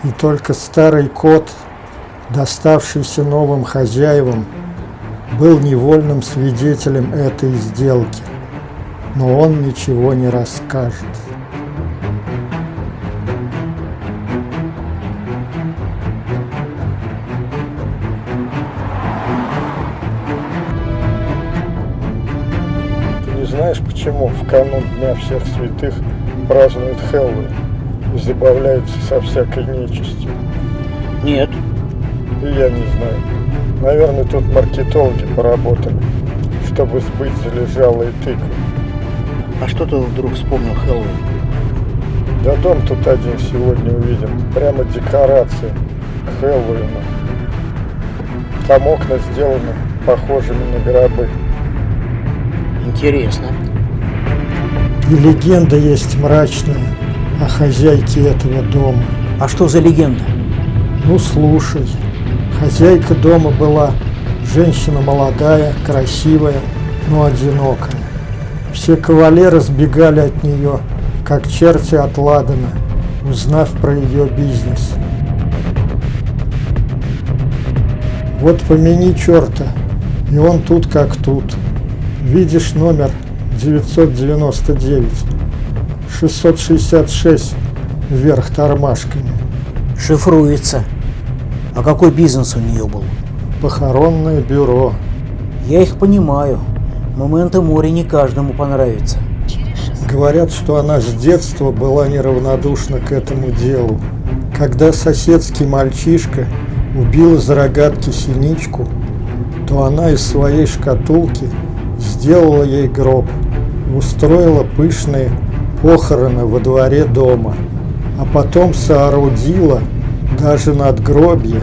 И только старый кот, доставшийся новым хозяевам, был невольным свидетелем этой сделки, но он ничего не расскажет. Ты не знаешь, почему в канун Дня всех святых празднуют Хэллоуин и забавляются со всякой нечистью? Нет. И я не знаю. Наверное, тут маркетологи поработали, чтобы сбыть залежалые тыквы. А что ты вдруг вспомнил Хэллоуин? Да дом тут один сегодня увидим. Прямо декорация к Хэллоуину. Там окна сделаны похожими на гробы. Интересно. И легенда есть мрачная о хозяйке этого дома. А что за легенда? Ну слушай, хозяйка дома была женщина молодая, красивая, но одинокая. Все кавалеры сбегали от нее, как черти от ладана, узнав про ее бизнес. Вот помяни черта, и он тут как тут. Видишь номер 999, 666 вверх тормашками. Шифруется. А какой бизнес у нее был? Похоронное бюро. Я их понимаю. Моменты моря не каждому понравится. Говорят, что она с детства была неравнодушна к этому делу. Когда соседский мальчишка убил из рогатки синичку, то она из своей шкатулки сделала ей гроб и устроила пышные похороны во дворе дома, а потом соорудила даже надгробье.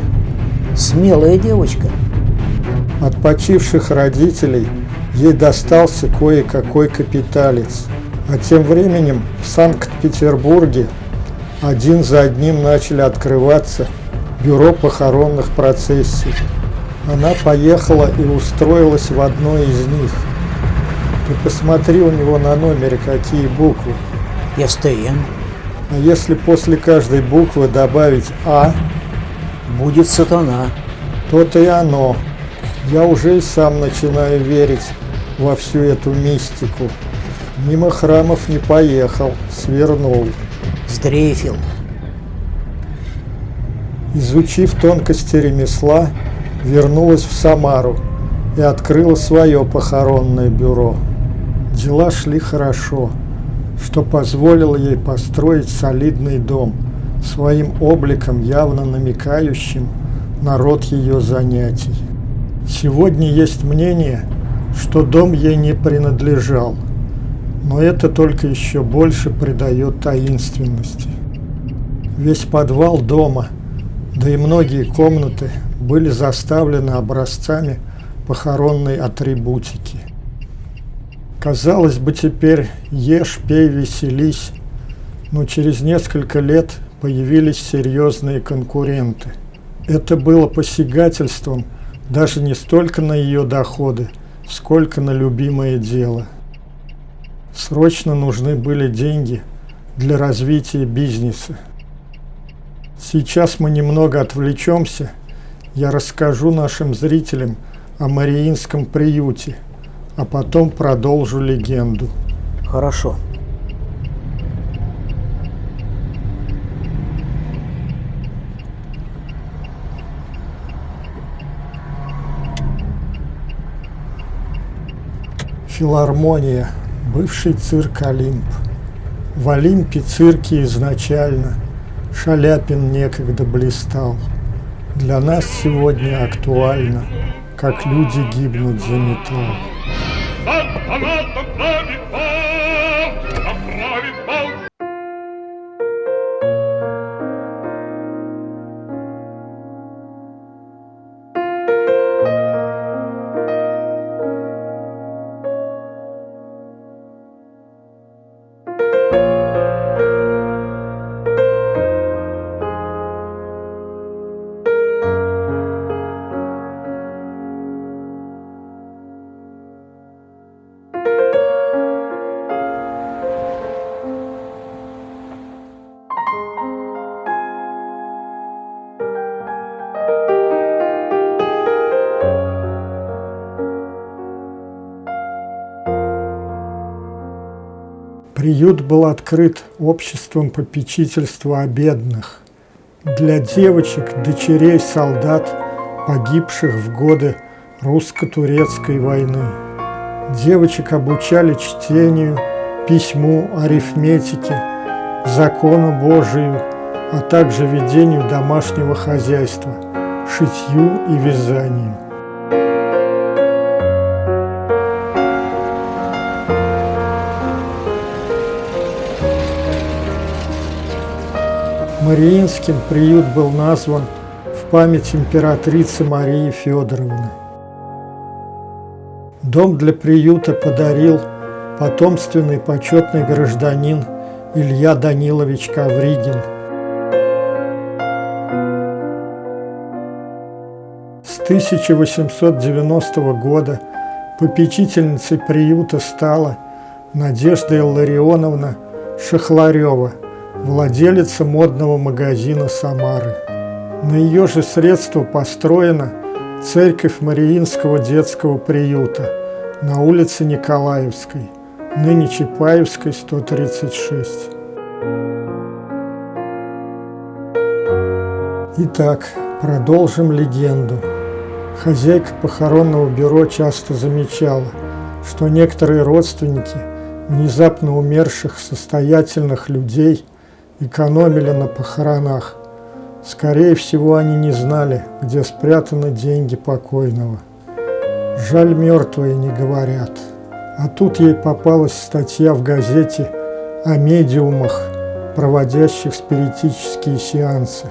Смелая девочка. От почивших родителей ей достался кое-какой капиталец. А тем временем в Санкт-Петербурге один за одним начали открываться бюро похоронных процессий. Она поехала и устроилась в одной из них. Ты посмотри у него на номере, какие буквы. СТН. А если после каждой буквы добавить «А», Будет сатана. то-то и оно. Я уже и сам начинаю верить во всю эту мистику. Мимо храмов не поехал, свернул. Сдрейфил. Изучив тонкости ремесла, вернулась в Самару и открыла свое похоронное бюро. Дела шли хорошо, что позволило ей построить солидный дом, своим обликом явно намекающим на род ее занятий. Сегодня есть мнение, что дом ей не принадлежал, но это только еще больше придает таинственности. Весь подвал дома, да и многие комнаты были заставлены образцами похоронной атрибутики. Казалось бы, теперь ешь, пей, веселись, но через несколько лет появились серьезные конкуренты. Это было посягательством даже не столько на ее доходы, сколько на любимое дело. Срочно нужны были деньги для развития бизнеса. Сейчас мы немного отвлечемся. Я расскажу нашим зрителям о Мариинском приюте, а потом продолжу легенду. Хорошо. Филармония, бывший цирк «Олимп». В «Олимпе» цирке изначально Шаляпин некогда блистал. Для нас сегодня актуально, как люди гибнут за металл. Приют был открыт обществом попечительства о бедных для девочек, дочерей солдат, погибших в годы русско-турецкой войны. Девочек обучали чтению, письму, арифметике, закону Божию, а также ведению домашнего хозяйства, шитью и вязанию. Мариинским приют был назван в память императрицы Марии Федоровны. Дом для приюта подарил потомственный почетный гражданин Илья Данилович Ковригин. С 1890 года попечительницей приюта стала Надежда Илларионовна Шахларева, владелица модного магазина Самары. На ее же средства построена церковь Мариинского детского приюта на улице Николаевской, ныне Чапаевской, 136. Итак, продолжим легенду. Хозяйка похоронного бюро часто замечала, что некоторые родственники внезапно умерших состоятельных людей экономили на похоронах. Скорее всего, они не знали, где спрятаны деньги покойного. Жаль, мертвые не говорят. А тут ей попалась статья в газете о медиумах, проводящих спиритические сеансы.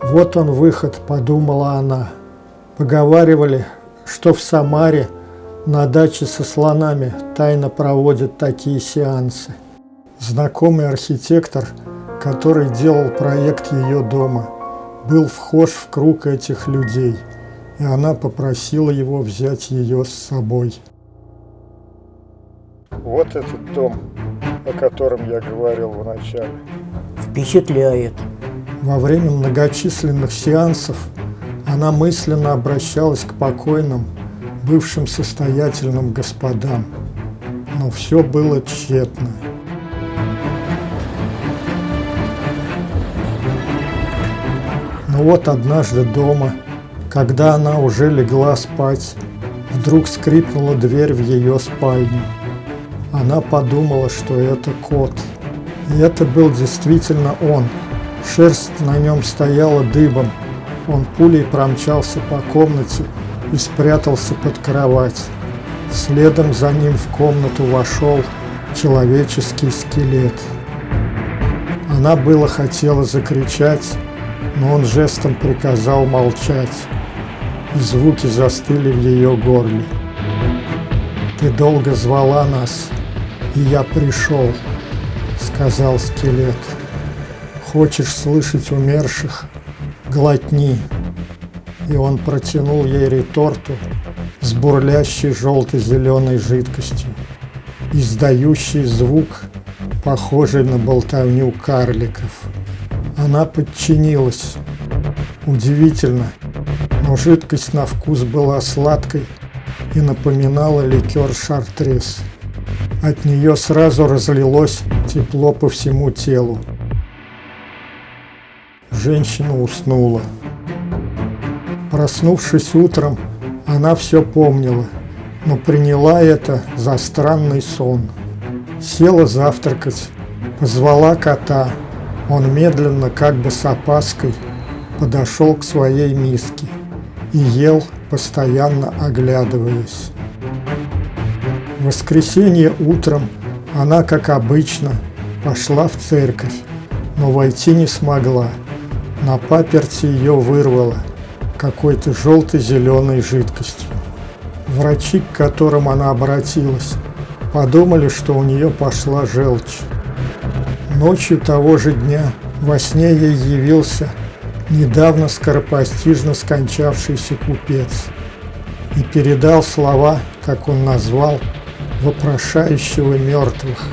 Вот он выход, подумала она. Поговаривали, что в Самаре на даче со слонами тайно проводят такие сеансы. Знакомый архитектор, который делал проект ее дома, был вхож в круг этих людей, и она попросила его взять ее с собой. Вот этот дом, о котором я говорил в начале. Впечатляет. Во время многочисленных сеансов она мысленно обращалась к покойным, бывшим состоятельным господам, но все было тщетно. Но вот однажды дома, когда она уже легла спать, вдруг скрипнула дверь в ее спальню. Она подумала, что это кот. И это был действительно он. Шерсть на нем стояла дыбом. Он пулей промчался по комнате и спрятался под кровать. Следом за ним в комнату вошел человеческий скелет. Она было хотела закричать, но он жестом приказал молчать, и звуки застыли в ее горле. «Ты долго звала нас, и я пришел», — сказал скелет. «Хочешь слышать умерших? Глотни». И он протянул ей реторту с бурлящей желто-зеленой жидкостью, издающий звук, похожий на болтовню карликов. Она подчинилась. Удивительно, но жидкость на вкус была сладкой и напоминала ликер шартрез. От нее сразу разлилось тепло по всему телу. Женщина уснула. Проснувшись утром, она все помнила, но приняла это за странный сон. Села завтракать, позвала кота. Он медленно, как бы с опаской, подошел к своей миске и ел, постоянно оглядываясь. В воскресенье утром она, как обычно, пошла в церковь, но войти не смогла. На паперти ее вырвало какой-то желто-зеленой жидкостью. Врачи, к которым она обратилась, подумали, что у нее пошла желчь. Ночью того же дня во сне ей явился недавно скоропостижно скончавшийся купец и передал слова, как он назвал, вопрошающего мертвых,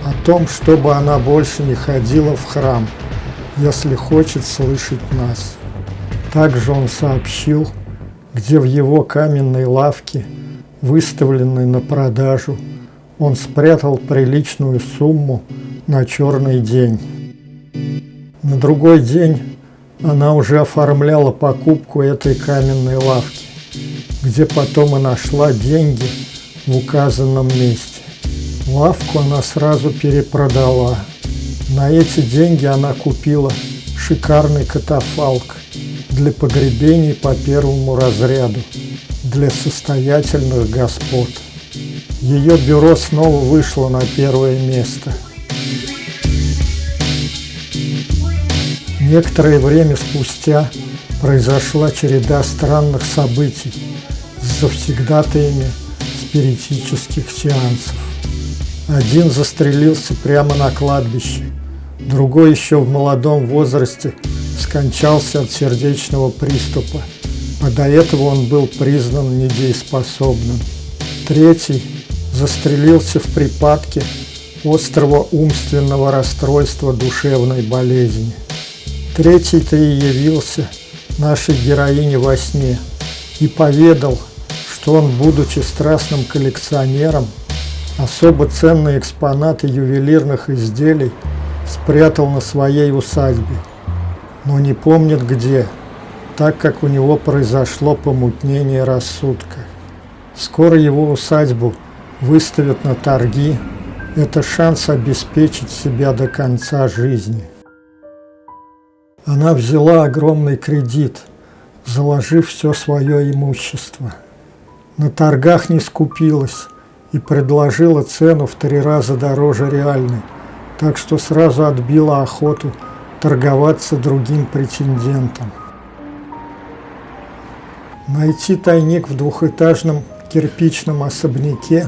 о том, чтобы она больше не ходила в храм, если хочет слышать нас. Также он сообщил, где в его каменной лавке выставленный на продажу, он спрятал приличную сумму на черный день. На другой день она уже оформляла покупку этой каменной лавки, где потом и нашла деньги в указанном месте. Лавку она сразу перепродала. На эти деньги она купила шикарный катафалк для погребений по первому разряду для состоятельных господ. Ее бюро снова вышло на первое место. Некоторое время спустя произошла череда странных событий с завсегдатаями спиритических сеансов. Один застрелился прямо на кладбище, другой еще в молодом возрасте скончался от сердечного приступа, а до этого он был признан недееспособным. Третий застрелился в припадке острого умственного расстройства душевной болезни. Третий-то и явился нашей героине во сне и поведал, что он, будучи страстным коллекционером, особо ценные экспонаты ювелирных изделий спрятал на своей усадьбе, но не помнит где, так как у него произошло помутнение рассудка. Скоро его усадьбу выставят на торги. Это шанс обеспечить себя до конца жизни. Она взяла огромный кредит, заложив все свое имущество. На торгах не скупилась и предложила цену в 3 раза дороже реальной, так что сразу отбила охоту торговаться другим претендентам. Найти тайник в двухэтажном кирпичном особняке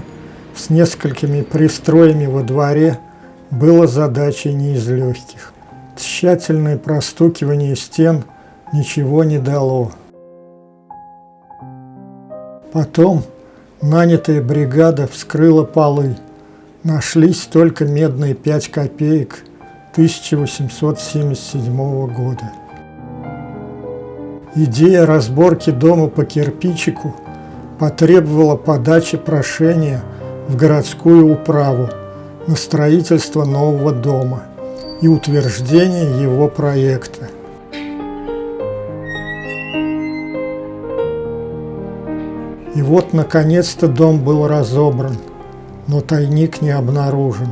с несколькими пристроями во дворе было задачей не из легких. Тщательное простукивание стен ничего не дало. Потом нанятая бригада вскрыла полы. Нашлись только медные 5 копеек 1877 года. Идея разборки дома по кирпичику потребовала подачи прошения в городскую управу на строительство нового дома и утверждения его проекта. И вот, наконец-то, дом был разобран, но тайник не обнаружен.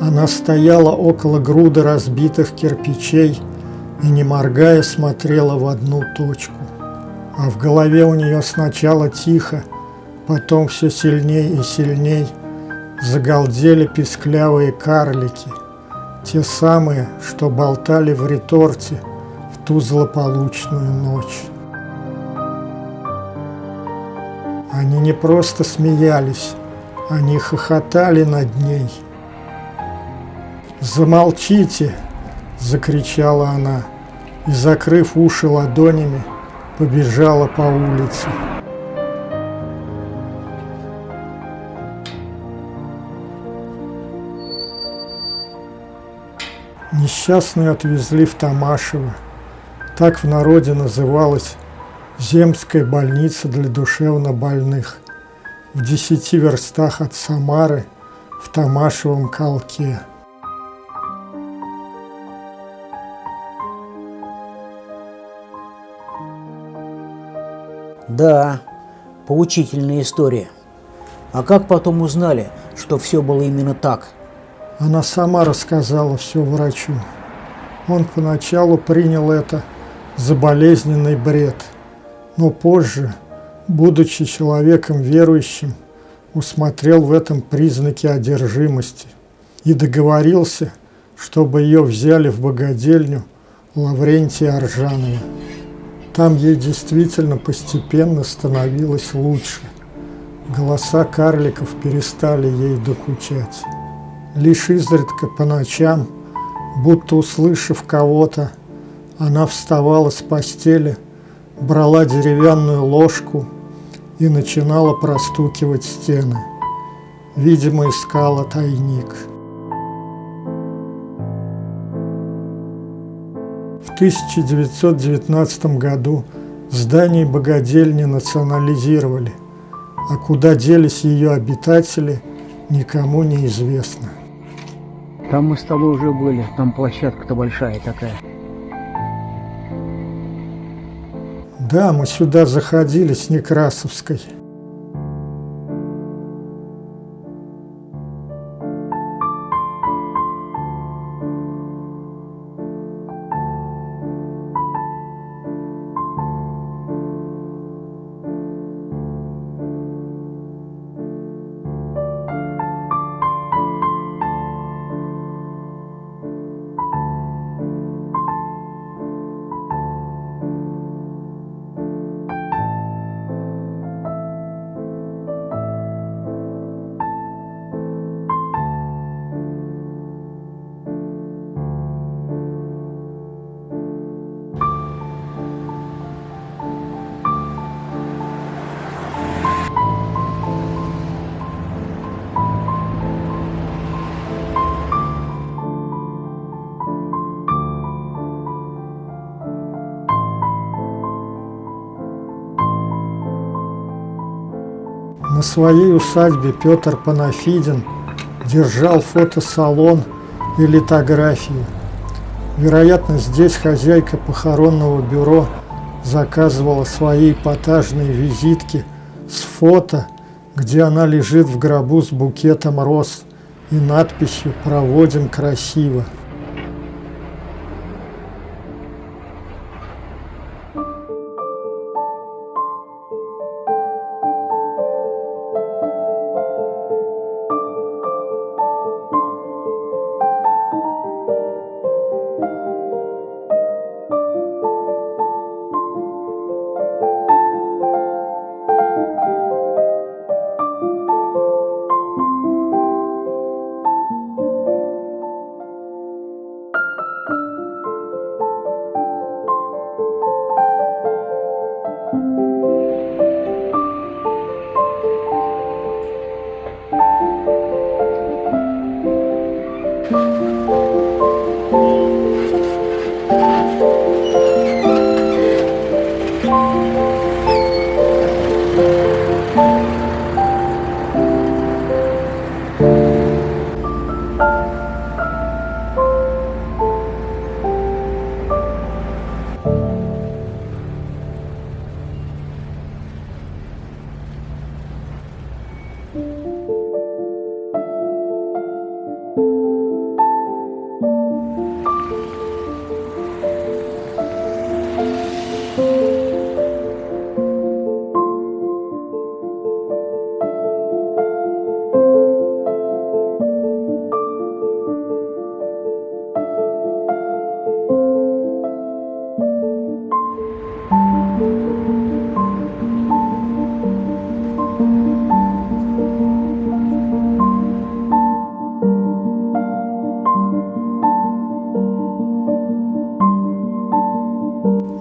Она стояла около груды разбитых кирпичей и, не моргая, смотрела в одну точку. А в голове у нее сначала тихо, потом все сильней и сильней загалдели писклявые карлики, те самые, что болтали в реторте в ту злополучную ночь. Они не просто смеялись, они хохотали над ней. «Замолчите!» – закричала она и, закрыв уши ладонями, побежала по улице. Несчастную отвезли в Томашево. Так в народе называлась земская больница для душевнобольных в 10 верстах от Самары в Томашевом Колке. Да, поучительная история. А как потом узнали, что все было именно так? Она сама рассказала все врачу. Он поначалу принял это за болезненный бред, но позже, будучи человеком верующим, усмотрел в этом признаки одержимости и договорился, чтобы ее взяли в богадельню Лаврентия Аржанова. Там ей действительно постепенно становилось лучше. Голоса карликов перестали ей докучать. Лишь изредка по ночам, будто услышав кого-то, она вставала с постели, брала деревянную ложку и начинала простукивать стены. Видимо, искала тайник. В 1919 году Здание богадельни национализировали, а куда делись ее обитатели, никому не известно. Там мы с тобой уже были, там площадка-то большая такая. Да, мы сюда заходили с Некрасовской. На своей усадьбе Петр Панафидин держал фотосалон и литографию. Вероятно, здесь хозяйка похоронного бюро заказывала свои эпатажные визитки с фото, где она лежит в гробу с букетом роз и надписью «Проводим красиво».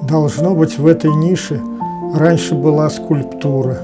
Должно быть, в этой нише раньше была скульптура.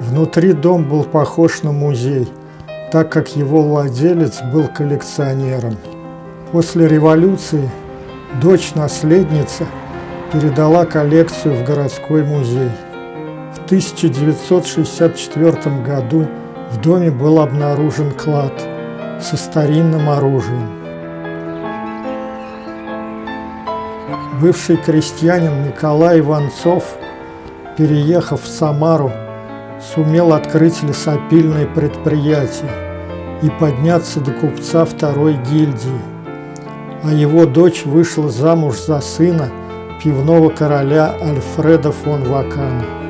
Внутри дом был похож на музей, так как его владелец был коллекционером. После революции дочь-наследница передала коллекцию в городской музей. В 1964 году в доме был обнаружен клад со старинным оружием. Бывший крестьянин Николай Иванцов, переехав в Самару, сумел открыть лесопильное предприятие и подняться до купца второй гильдии, а его дочь вышла замуж за сына пивного короля Альфреда фон Вакана.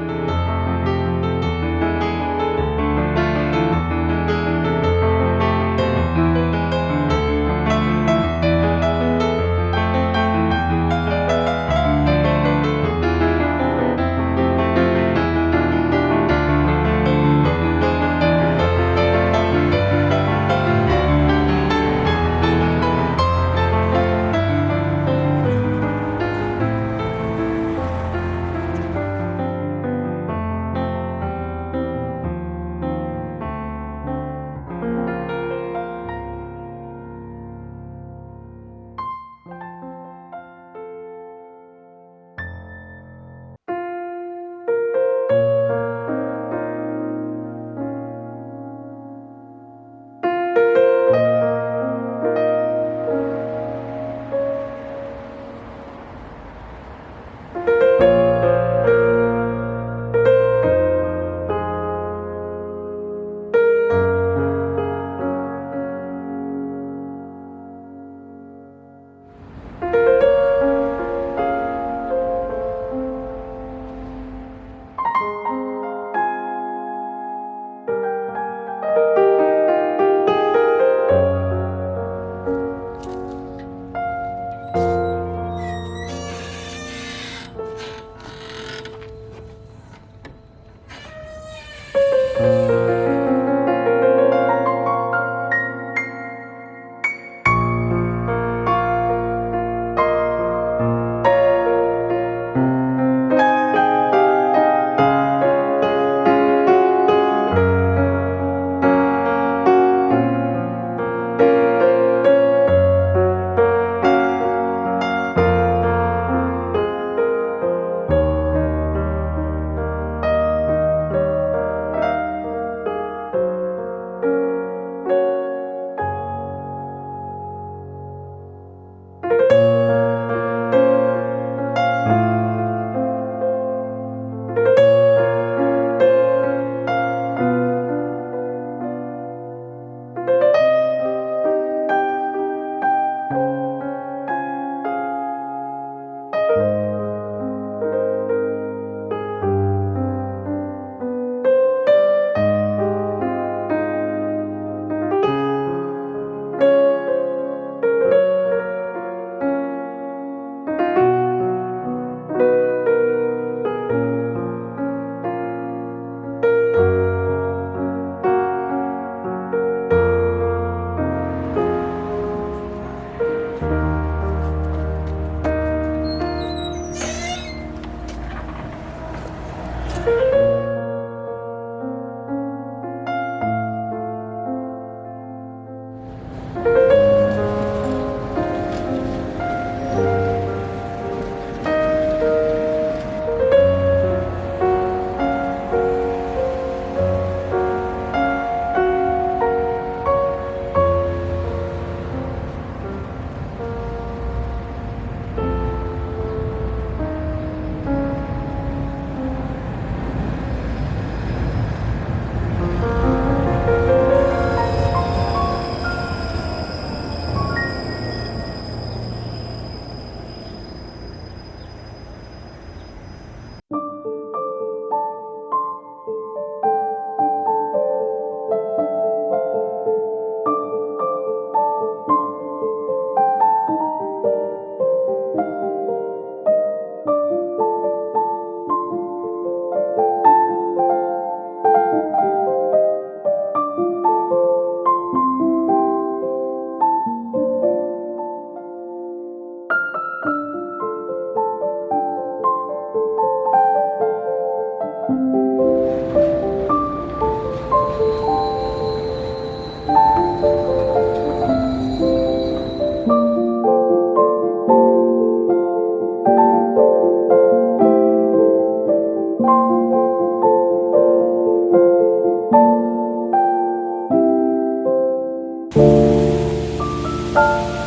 Thank